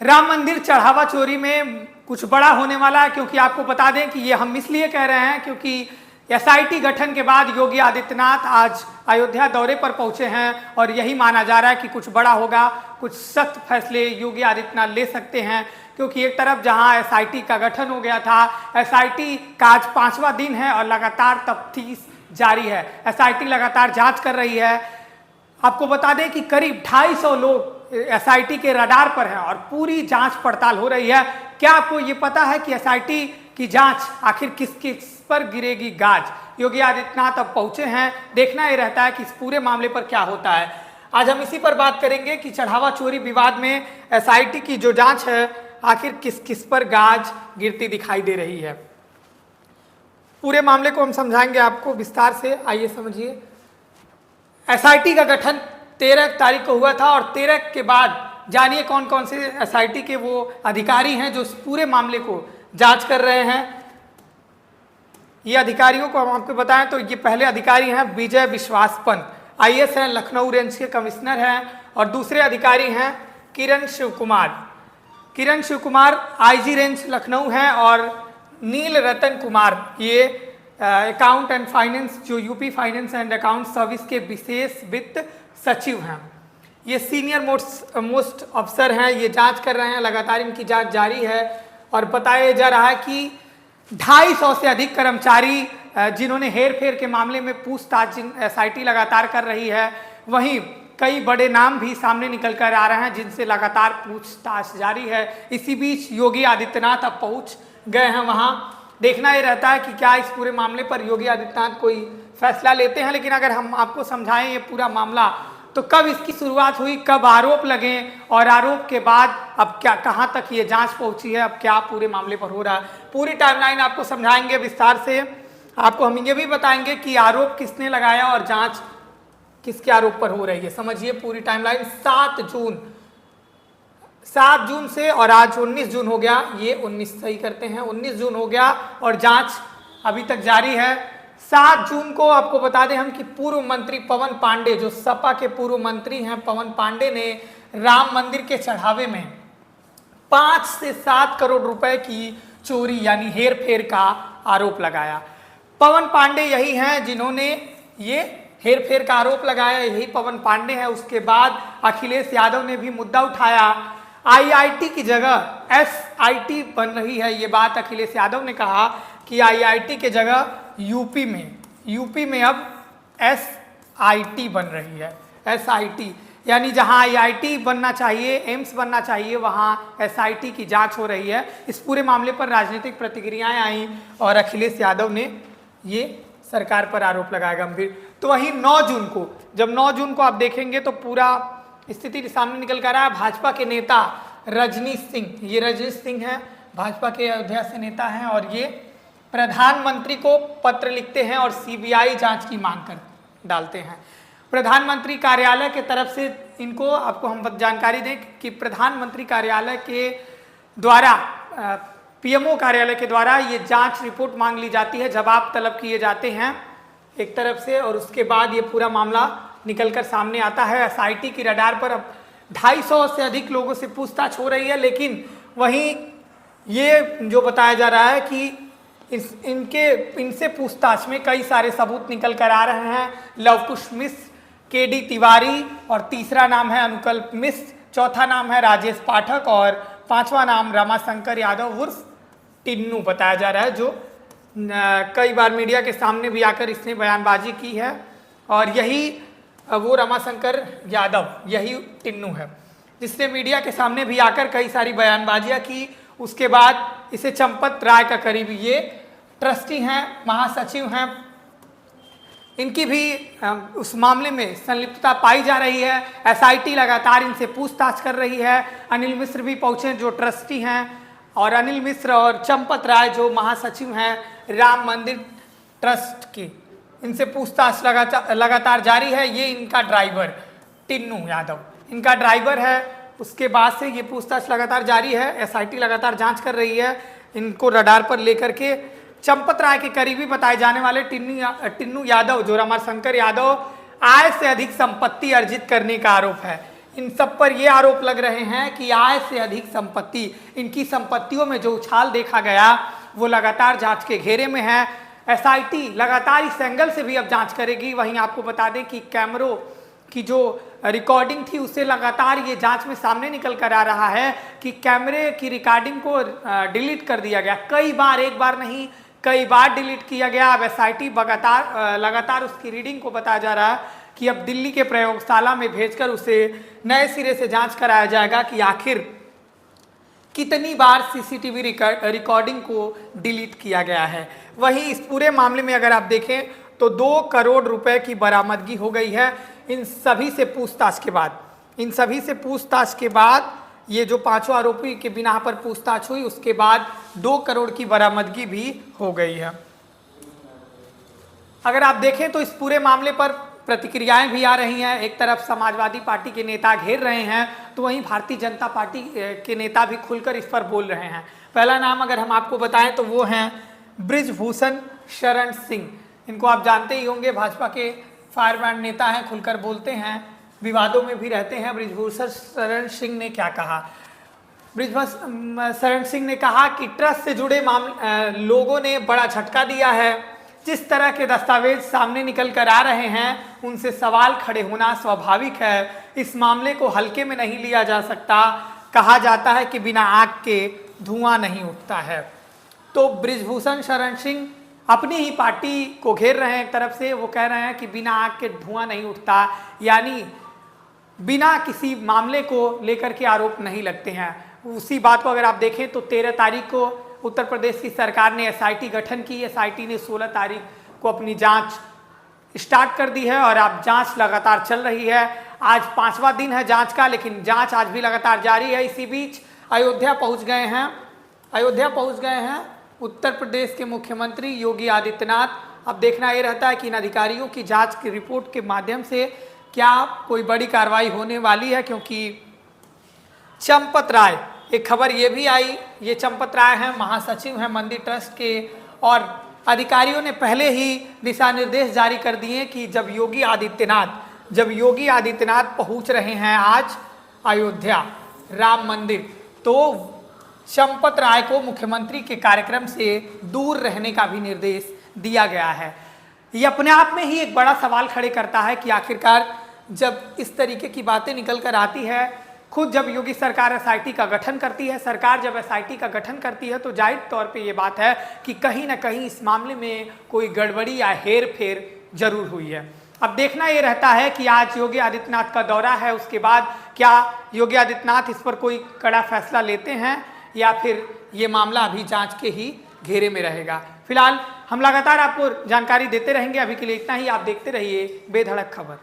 राम मंदिर चढ़ावा चोरी में कुछ बड़ा होने वाला है, क्योंकि आपको बता दें कि ये हम इसलिए कह रहे हैं क्योंकि एसआईटी गठन के बाद योगी आदित्यनाथ आज अयोध्या दौरे पर पहुंचे हैं और यही माना जा रहा है कि कुछ बड़ा होगा, कुछ सख्त फैसले योगी आदित्यनाथ ले सकते हैं। क्योंकि एक तरफ जहां एसआईटी का गठन हो गया था, एसआईटी का आज 5वां दिन है और लगातार तफ्तीश जारी है। एसआईटी लगातार जांच कर रही है। आपको बता दें कि करीब 250 लोग एसआईटी के रडार पर हैं और पूरी जांच पड़ताल हो रही है। क्या आपको ये पता है कि एसआईटी की जांच आखिर किस किस पर गिरेगी गाज? योगी आदित्यनाथ अब पहुंचे हैं, देखना ये रहता है कि इस पूरे मामले पर क्या होता है। आज हम इसी पर बात करेंगे कि चढ़ावा चोरी विवाद में एसआईटी की जो जांच है आखिर किस किस पर गाज गिरती दिखाई दे रही है। पूरे मामले को हम समझाएंगे आपको विस्तार से। आइए समझिए। एसआईटी का गठन 13 तारीख को हुआ था और 13 के बाद जानिए कौन कौन से एसआईटी के वो अधिकारी हैं जो इस पूरे मामले को जांच कर रहे हैं। ये अधिकारियों को हम आपको बताएं तो ये पहले अधिकारी हैं विजय विश्वास पंत, आईएएस हैं, लखनऊ रेंज के कमिश्नर हैं। और दूसरे अधिकारी हैं किरण शिव कुमार आईजी रेंज लखनऊ हैं। और नील रतन कुमार ये अकाउंट एंड फाइनेंस जो UP finance and account service के विशेष वित्त सचिव हैं। ये सीनियर मोस्ट अफसर हैं, ये जांच कर रहे हैं, लगातार इनकी जांच जारी है। और बताया जा रहा है कि 250 से अधिक कर्मचारी जिन्होंने हेर फेर के मामले में पूछताछ एसआईटी लगातार कर रही है, वहीं कई बड़े नाम भी सामने निकल कर आ रहे हैं जिनसे लगातार पूछताछ जारी है। इसी बीच योगी आदित्यनाथ अब पहुंच गए हैं वहां। देखना ये रहता है कि क्या इस पूरे मामले पर योगी आदित्यनाथ कोई फैसला लेते हैं। लेकिन अगर हम आपको समझाएं ये पूरा मामला, तो कब इसकी शुरुआत हुई, कब आरोप लगे और आरोप के बाद अब क्या कहां तक ये जांच पहुंची है, अब क्या पूरे मामले पर हो रहा है, पूरी टाइमलाइन आपको समझाएंगे विस्तार से। आपको हम ये भी बताएंगे कि आरोप किसने लगाया और जांच किसके आरोप पर हो रही है। समझिए पूरी टाइमलाइन। 7 जून से और आज 19 जून हो गया, ये 19 सही करते हैं, 19 जून हो गया और जांच अभी तक जारी है। 7 जून को आपको बता दें हम कि पूर्व मंत्री पवन पांडे, जो सपा के पूर्व मंत्री हैं, पवन पांडे ने राम मंदिर के चढ़ावे में 5 से 7 करोड़ रुपए की चोरी यानी हेर फेर का आरोप लगाया। पवन पांडे यही हैं जिन्होंने ये हेर फेर का आरोप लगाया, यही पवन पांडे हैं। उसके बाद अखिलेश यादव ने भी मुद्दा उठाया। आईआईटी की जगह एसआईटी बन रही है, ये बात अखिलेश यादव ने कहा कि आईआईटी के जगह यूपी में अब एसआईटी बन रही है। एसआईटी यानी जहां आईआईटी बनना चाहिए, एम्स बनना चाहिए, वहां एसआईटी की जांच हो रही है। इस पूरे मामले पर राजनीतिक प्रतिक्रियाएं आई और अखिलेश यादव ने ये सरकार पर आरोप लगाया गंभीर। तो वहीं 9 जून को, जब 9 जून को आप देखेंगे तो पूरा स्थिति सामने निकल कर आया। भाजपा के नेता रजनीश सिंह, ये रजनीश सिंह हैं, भाजपा के अयोध्या से नेता हैं और ये प्रधानमंत्री को पत्र लिखते हैं और सीबीआई जांच की मांग कर डालते हैं। प्रधानमंत्री कार्यालय के तरफ से इनको, आपको हम जानकारी दें कि प्रधानमंत्री कार्यालय के द्वारा, पीएमओ कार्यालय के द्वारा ये जांच रिपोर्ट मांग ली जाती है, जवाब तलब किए जाते हैं एक तरफ से, और उसके बाद ये पूरा मामला निकलकर सामने आता है। एसआईटी की रडार पर अब 250 से अधिक लोगों से पूछताछ हो रही है। लेकिन वहीं ये जो बताया जा रहा है कि इनसे पूछताछ में कई सारे सबूत निकल कर आ रहे हैं। लवकुश मिश्र, केडी तिवारी और तीसरा नाम है अनुकल्प मिश्र, चौथा नाम है राजेश पाठक और 5वां नाम रमाशंकर यादव उर्फ टिन्नू बताया जा रहा है, जो कई बार मीडिया के सामने भी आकर इसने बयानबाजी की है। और यही वो रमाशंकर यादव, यही टिन्नू है जिसने मीडिया के सामने भी आकर कई सारी बयानबाजियां की। उसके बाद इसे चंपत राय का करीबी, ये ट्रस्टी हैं, महासचिव हैं, इनकी भी उस मामले में संलिप्तता पाई जा रही है। एसआईटी लगातार इनसे पूछताछ कर रही है। अनिल मिश्र भी पहुंचे जो ट्रस्टी हैं, और अनिल मिश्र और चंपत राय जो महासचिव हैं राम मंदिर ट्रस्ट की, इनसे पूछताछ लगातार जारी है। ये इनका ड्राइवर टिन्नू यादव इनका ड्राइवर है। उसके बाद से ये पूछताछ लगातार जारी है। एसआईटी लगातार जांच कर रही है इनको रडार पर लेकर के। चंपत राय के करीबी बताए जाने वाले टिन्नू यादव, जो रमाशंकर यादव, आय से अधिक संपत्ति अर्जित करने का आरोप है। इन सब पर ये आरोप लग रहे हैं कि आय से अधिक संपत्ति, इनकी संपत्तियों में जो उछाल देखा गया वो लगातार जांच के घेरे में है। एसआईटी लगातार इस एंगल से भी अब जांच करेगी। वहीं आपको बता दें कि कैमरों की जो रिकॉर्डिंग थी उससे लगातार ये जांच में सामने निकल कर आ रहा है कि कैमरे की रिकॉर्डिंग को डिलीट कर दिया गया, कई बार, एक बार नहीं कई बार डिलीट किया गया। अब एसआईटी लगातार उसकी रीडिंग को बताया जा रहा है कि अब दिल्ली के प्रयोगशाला में भेजकर उसे नए सिरे से जांच कराया जाएगा कि आखिर कितनी बार सीसीटीवी रिकॉर्डिंग को डिलीट किया गया है। वहीं इस पूरे मामले में अगर आप देखें तो 2 करोड़ रुपए की बरामदगी हो गई है इन सभी से पूछताछ के बाद ये जो 5 आरोपी के बिना पर पूछताछ हुई उसके बाद 2 करोड़ की बरामदगी भी हो गई है। अगर आप देखें तो इस पूरे मामले पर प्रतिक्रियाएं भी आ रही हैं। एक तरफ समाजवादी पार्टी के नेता घेर रहे हैं तो वहीं भारतीय जनता पार्टी के नेता भी खुलकर इस पर बोल रहे हैं। पहला नाम अगर हम आपको बताएं तो वो हैं बृजभूषण शरण सिंह। इनको आप जानते ही होंगे, भाजपा के फायरब्रांड नेता हैं, खुलकर बोलते हैं, विवादों में भी रहते हैं। बृजभूषण शरण सिंह ने क्या कहा? बृजभूषण शरण सिंह ने कहा कि ट्रस्ट से जुड़े लोगों ने बड़ा झटका दिया है। जिस तरह के दस्तावेज सामने निकल कर आ रहे हैं उनसे सवाल खड़े होना स्वाभाविक है। इस मामले को हल्के में नहीं लिया जा सकता। कहा जाता है कि बिना आग के धुआं नहीं उठता है। तो बृजभूषण शरण सिंह अपनी ही पार्टी को घेर रहे हैं। एक तरफ से वो कह रहे हैं कि बिना आग के धुआं नहीं उठता, यानी बिना किसी मामले को लेकर के आरोप नहीं लगते हैं। उसी बात को अगर आप देखें तो 13 तारीख को उत्तर प्रदेश की सरकार ने एसआईटी गठन की। एसआईटी ने 16 तारीख को अपनी जांच स्टार्ट कर दी है और अब जांच लगातार चल रही है। आज 5वां दिन है जांच का, लेकिन जांच आज भी लगातार जारी है। इसी बीच अयोध्या पहुंच गए हैं उत्तर प्रदेश के मुख्यमंत्री योगी आदित्यनाथ। अब देखना ये रहता है कि इन अधिकारियों की जांच की रिपोर्ट के माध्यम से क्या कोई बड़ी कार्रवाई होने वाली है, क्योंकि चंपत राय, एक खबर ये भी आई, ये चंपत राय हैं, महासचिव हैं मंदिर ट्रस्ट के, और अधिकारियों ने पहले ही दिशा निर्देश जारी कर दिए कि जब योगी आदित्यनाथ पहुंच रहे हैं आज अयोध्या राम मंदिर, तो चंपत राय को मुख्यमंत्री के कार्यक्रम से दूर रहने का भी निर्देश दिया गया है। ये अपने आप में ही एक बड़ा सवाल खड़े करता है कि आखिरकार जब इस तरीके की बातें निकल कर आती है, खुद जब योगी सरकार एसआईटी का गठन करती है, तो जाहिर तौर पे ये बात है कि कहीं ना कहीं इस मामले में कोई गड़बड़ी या हेर फेर जरूर हुई है। अब देखना ये रहता है कि आज योगी आदित्यनाथ का दौरा है, उसके बाद क्या योगी आदित्यनाथ इस पर कोई कड़ा फैसला लेते हैं या फिर ये मामला अभी जांच के ही घेरे में रहेगा। फिलहाल हम लगातार आपको जानकारी देते रहेंगे। अभी के लिए इतना ही। आप देखते रहिए बेधड़क खबर।